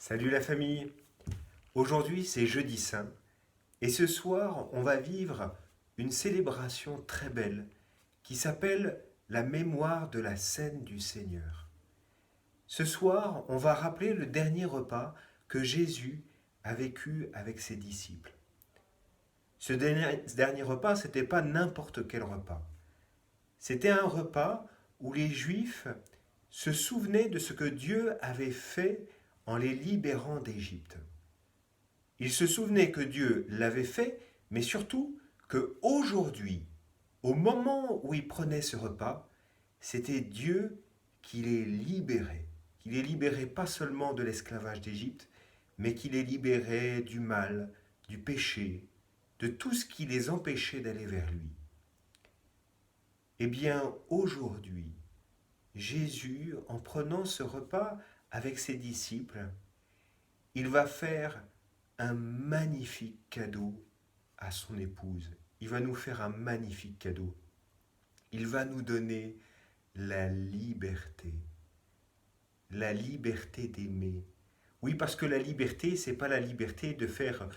Salut la famille. Aujourd'hui c'est jeudi saint et ce soir on va vivre une célébration très belle qui s'appelle la mémoire de la scène du Seigneur. Ce soir on va rappeler le dernier repas que Jésus a vécu avec ses disciples. Ce dernier repas, c'était pas n'importe quel repas. C'était un repas où les Juifs se souvenaient de ce que Dieu avait fait en les libérant d'Égypte. Ils se souvenaient que Dieu l'avait fait, mais surtout que aujourd'hui, au moment où ils prenaient ce repas, c'était Dieu qui les libérait. Qui les libérait pas seulement de l'esclavage d'Égypte, mais qui les libérait du mal, du péché, de tout ce qui les empêchait d'aller vers lui. Eh bien, aujourd'hui, Jésus, en prenant ce repas avec ses disciples, il va faire un magnifique cadeau à son épouse. Il va nous faire un magnifique cadeau. Il va nous donner la liberté d'aimer. Oui, parce que la liberté, c'est pas la liberté de faire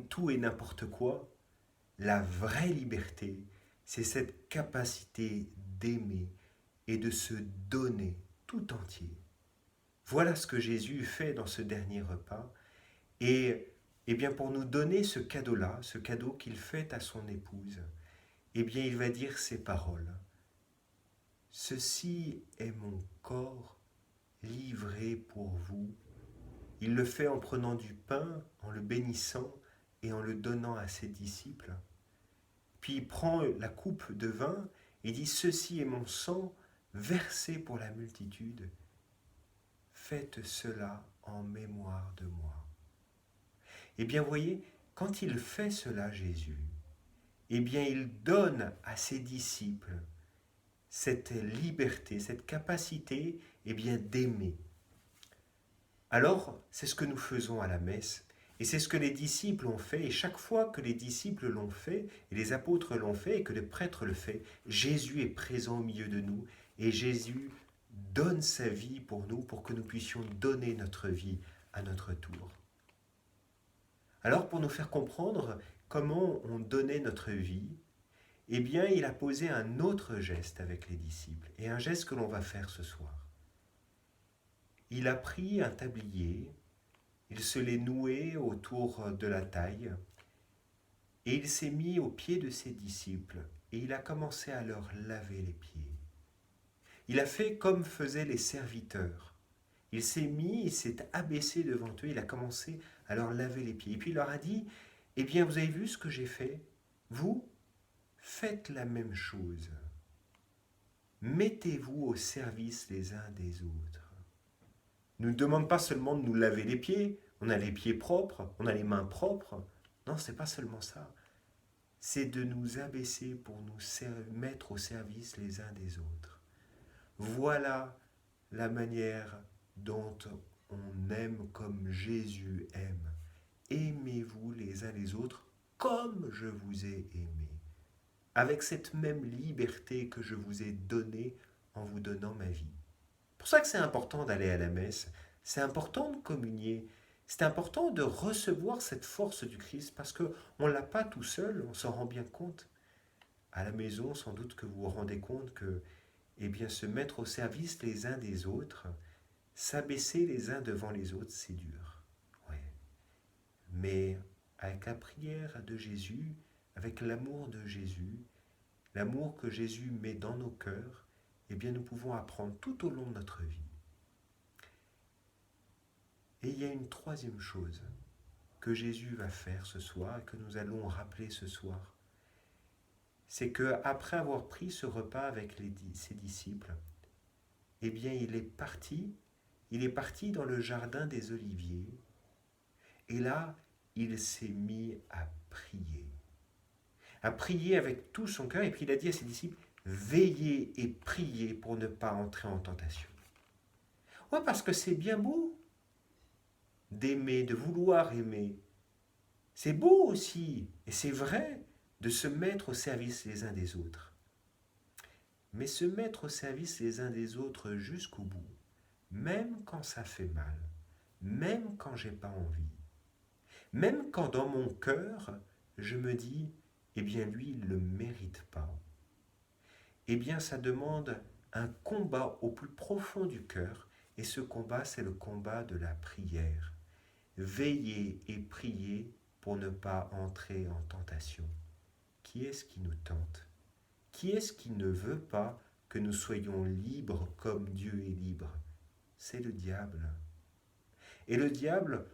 tout et n'importe quoi. La vraie liberté, c'est cette capacité d'aimer et de se donner tout entier. Voilà ce que Jésus fait dans ce dernier repas. Et bien pour nous donner ce cadeau-là, ce cadeau qu'il fait à son épouse, eh bien il va dire ces paroles. Ceci est mon corps livré pour vous. Il le fait en prenant du pain, en le bénissant et en le donnant à ses disciples. Puis il prend la coupe de vin et dit, ceci est mon sang versé pour la multitude. Faites cela en mémoire de moi. Eh bien, voyez, quand il fait cela, Jésus, eh bien, il donne à ses disciples cette liberté, cette capacité, eh bien, d'aimer. Alors, c'est ce que nous faisons à la messe, et c'est ce que les disciples ont fait, et chaque fois que les disciples l'ont fait, et les apôtres l'ont fait, et que le prêtre le fait, Jésus est présent au milieu de nous, et Jésus donne sa vie pour nous, pour que nous puissions donner notre vie à notre tour. Alors, pour nous faire comprendre comment on donnait notre vie, eh bien, il a posé un autre geste avec les disciples, et un geste que l'on va faire ce soir. Il a pris un tablier, il se l'est noué autour de la taille, et il s'est mis aux pieds de ses disciples, et il a commencé à leur laver les pieds. Il a fait comme faisaient les serviteurs. Il s'est mis, il s'est abaissé devant eux, il a commencé à leur laver les pieds. Et puis il leur a dit, eh bien, vous avez vu ce que j'ai fait? Vous, faites la même chose. Mettez-vous au service les uns des autres. Il ne nous demande pas seulement de nous laver les pieds, on a les pieds propres, on a les mains propres. Non, ce n'est pas seulement ça. C'est de nous abaisser pour nous mettre au service les uns des autres. Voilà la manière dont on aime comme Jésus aime. Aimez-vous les uns les autres comme je vous ai aimé, avec cette même liberté que je vous ai donnée en vous donnant ma vie. C'est pour ça que c'est important d'aller à la messe, c'est important de communier, c'est important de recevoir cette force du Christ parce qu'on ne l'a pas tout seul, on s'en rend bien compte. À la maison, sans doute que vous vous rendez compte que eh bien, se mettre au service les uns des autres, s'abaisser les uns devant les autres, c'est dur. Ouais. Mais avec la prière de Jésus, avec l'amour de Jésus, l'amour que Jésus met dans nos cœurs, eh bien, nous pouvons apprendre tout au long de notre vie. Et il y a une troisième chose que Jésus va faire ce soir et que nous allons rappeler ce soir. C'est qu'après avoir pris ce repas avec ses disciples, eh bien, il est parti dans le jardin des Oliviers, et là, il s'est mis à prier avec tout son cœur, et puis il a dit à ses disciples, veillez et priez pour ne pas entrer en tentation. Ouais, parce que c'est bien beau d'aimer, de vouloir aimer. C'est beau aussi, et c'est vrai, de se mettre au service les uns des autres. Mais se mettre au service les uns des autres jusqu'au bout, même quand ça fait mal, même quand j'ai pas envie, même quand dans mon cœur, je me dis, eh bien lui, il ne le mérite pas. Eh bien, ça demande un combat au plus profond du cœur, et ce combat, c'est le combat de la prière. Veiller et prier pour ne pas entrer en tentation. Qui est-ce qui nous tente? Qui est-ce qui ne veut pas que nous soyons libres comme Dieu est libre? C'est le diable. Et le diable,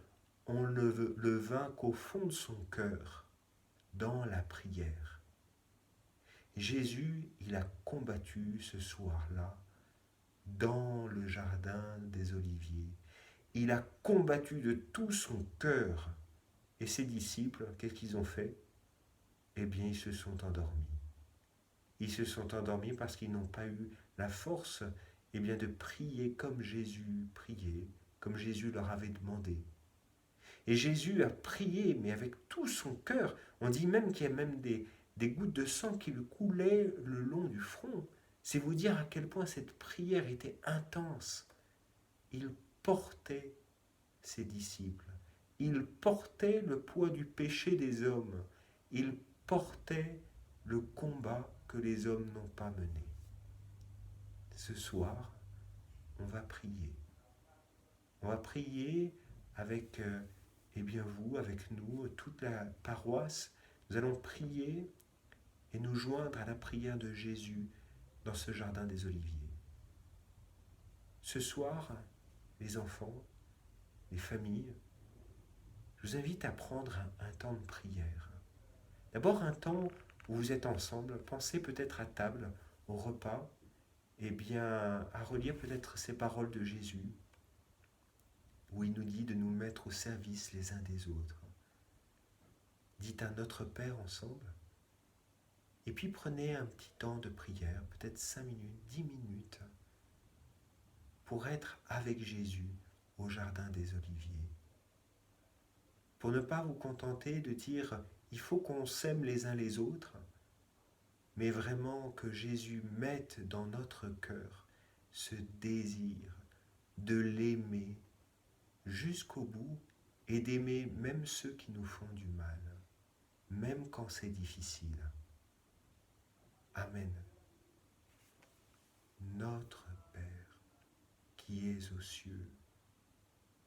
on le vainc qu'au fond de son cœur, dans la prière. Jésus, il a combattu ce soir-là dans le jardin des Oliviers. Il a combattu de tout son cœur. Et ses disciples, qu'est-ce qu'ils ont fait? Eh bien, ils se sont endormis. Ils se sont endormis parce qu'ils n'ont pas eu la force, eh bien, de prier comme Jésus priait, comme Jésus leur avait demandé. Et Jésus a prié, mais avec tout son cœur. On dit même qu'il y a même des gouttes de sang qui lui coulaient le long du front. C'est vous dire à quel point cette prière était intense. Il portait ses disciples. Il portait le poids du péché des hommes. Il portait le combat que les hommes n'ont pas mené. Ce soir, on va prier. On va prier avec, eh bien vous, avec nous, toute la paroisse. Nous allons prier et nous joindre à la prière de Jésus dans ce jardin des Oliviers. Ce soir, les enfants, les familles, je vous invite à prendre un temps de prière. D'abord un temps où vous êtes ensemble, pensez peut-être à table, au repas, et bien à relire peut-être ces paroles de Jésus, où il nous dit de nous mettre au service les uns des autres. Dites un Notre Père ensemble, et puis prenez un petit temps de prière, peut-être 5 minutes, 10 minutes, pour être avec Jésus au jardin des Oliviers. Pour ne pas vous contenter de dire « il faut qu'on s'aime les uns les autres », mais vraiment que Jésus mette dans notre cœur ce désir de l'aimer jusqu'au bout et d'aimer même ceux qui nous font du mal, même quand c'est difficile. Amen. Notre Père, qui es aux cieux,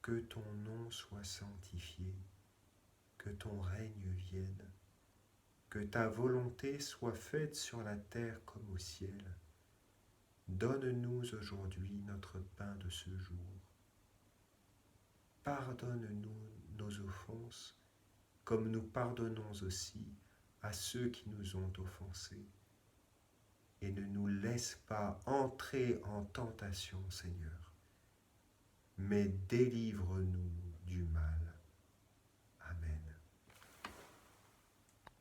que ton nom soit sanctifié, que ton règne vienne, que ta volonté soit faite sur la terre comme au ciel. Donne-nous aujourd'hui notre pain de ce jour. Pardonne-nous nos offenses, comme nous pardonnons aussi à ceux qui nous ont offensés. Et ne nous laisse pas entrer en tentation, Seigneur, mais délivre-nous